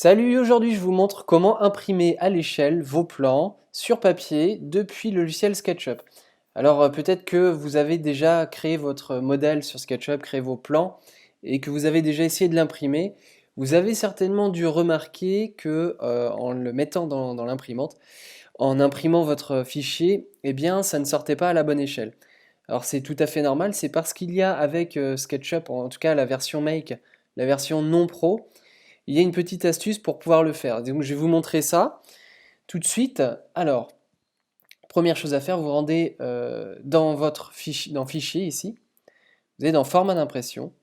Salut, aujourd'hui je vous montre comment imprimer à l'échelle vos plans sur papier depuis le logiciel SketchUp. Alors peut-être que vous avez déjà créé votre modèle sur SketchUp, créé vos plans et que vous avez déjà essayé de l'imprimer. Vous avez certainement dû remarquer que en le mettant dans l'imprimante, en imprimant votre fichier, eh bien ça ne sortait pas à la bonne échelle. Alors c'est tout à fait normal, c'est parce qu'il y a avec SketchUp, en tout cas la version Make, la version non pro, il y a une petite astuce pour pouvoir le faire. Donc je vais vous montrer ça tout de suite. Alors, première chose à faire, vous rendez dans votre fichier, dans Fichier ici, vous allez dans Format d'impression,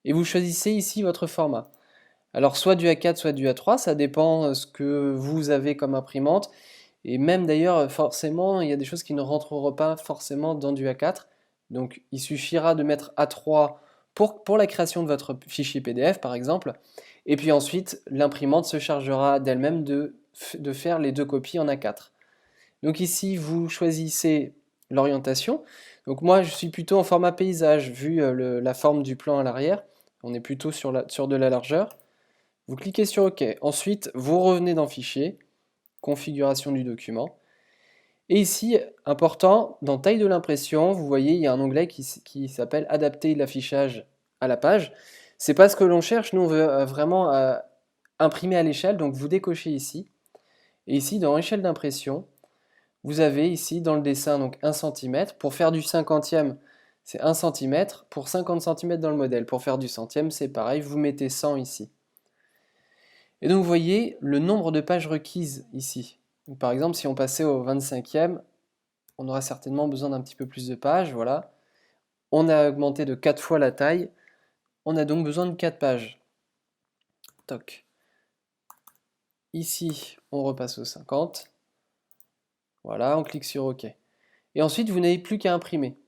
et vous choisissez ici votre format. Alors soit du A4, soit du A3, ça dépend ce que vous avez comme imprimante, et même d'ailleurs, forcément, il y a des choses qui ne rentreront pas forcément dans du A4, donc il suffira de mettre A3 pour la création de votre fichier PDF par exemple, et puis ensuite l'imprimante se chargera d'elle-même de faire les deux copies en A4. Donc ici vous choisissez l'orientation, donc moi je suis plutôt en format paysage vu la forme du plan à l'arrière, on est plutôt sur de la largeur. Vous cliquez sur OK, ensuite vous revenez dans Fichier, configuration du document. Et ici, important, dans taille de l'impression, vous voyez, il y a un onglet qui s'appelle Adapter l'affichage à la page. C'est pas ce que l'on cherche, nous on veut vraiment imprimer à l'échelle, donc vous décochez ici. Et ici, dans échelle d'impression, vous avez ici dans le dessin donc 1 cm. Pour faire du 50e, c'est 1 cm. Pour 50 cm dans le modèle. Pour faire du centième, c'est pareil, vous mettez 100 ici. Et donc vous voyez le nombre de pages requises ici. Donc, par exemple, si on passait au 25e, on aura certainement besoin d'un petit peu plus de pages, voilà. On a augmenté de 4 fois la taille, on a donc besoin de 4 pages. Toc. Ici, on repasse au 50. Voilà, on clique sur OK. Et ensuite, vous n'avez plus qu'à imprimer.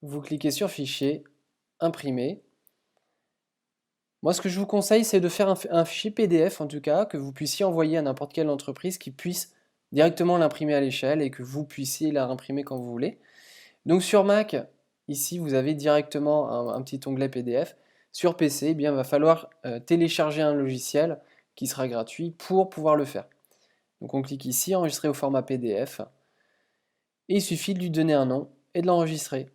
Vous cliquez sur Fichier, Imprimer. Moi, ce que je vous conseille, c'est de faire un fichier PDF, en tout cas, que vous puissiez envoyer à n'importe quelle entreprise qui puisse directement l'imprimer à l'échelle et que vous puissiez la imprimer quand vous voulez. Donc sur Mac, ici, vous avez directement un petit onglet PDF. Sur PC, eh bien, il va falloir télécharger un logiciel qui sera gratuit pour pouvoir le faire. Donc on clique ici, enregistrer au format PDF. Et il suffit de lui donner un nom et de l'enregistrer.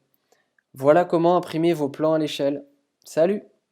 Voilà comment imprimer vos plans à l'échelle. Salut!